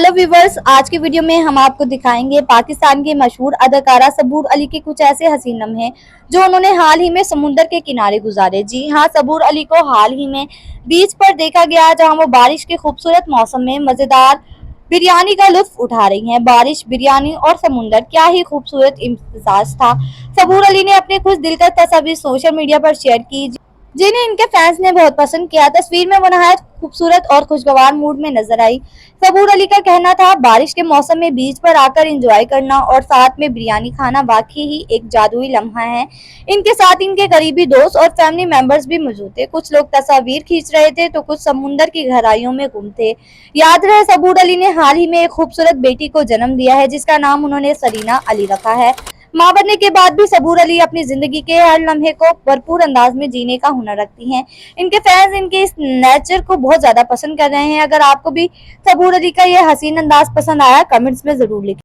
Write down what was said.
Hello viewers, आज की video में हम आपको दिखाएंगे पाकिस्तान की मशहूर अदाकारा सबूर अली के कुछ ऐसे हसीन लम्हे जो उन्होंने हाल ही में समुंदर के किनारे गुजारे। जी हाँ, सबूर अली को हाल ही में बीच पर देखा गया जहां वो बारिश के खूबसूरत मौसम में मजेदार बिरयानी का लुत्फ उठा रही हैं। बारिश, बिरयानी और समुंदर, क्या ही खूबसूरत इम्तिजाज था। सबूर अली ने अपने कुछ दिलकश तस्वीर सोशल मीडिया पर शेयर की जिन्हें इनके फैंस ने बहुत पसंद किया। तस्वीर में वो नहायत खूबसूरत और खुशगवार मूड में नजर आई। सबूर अली का कहना था, बारिश के मौसम में बीच पर आकर एंजॉय करना और साथ में बिरयानी खाना वाकई ही एक जादुई लम्हा है। इनके साथ इनके करीबी दोस्त और फैमिली मेंबर्स भी मौजूद थे। कुछ लोग तस्वीर खींच रहे थे तो कुछ समुंदर की गहराइयों में गुम थे। याद रहे, सबूर अली ने हाल ही में एक खूबसूरत बेटी को जन्म दिया है जिसका नाम उन्होंने सरीना अली रखा है। मां बनने के बाद भी सबूर अली अपनी जिंदगी के हर लम्हे को भरपूर अंदाज में जीने का हुनर रखती हैं। इनके फैंस इनके इस नेचर को बहुत ज्यादा पसंद कर रहे हैं। अगर आपको भी सबूर अली का ये हसीन अंदाज पसंद आया, कमेंट्स में जरूर लिखें।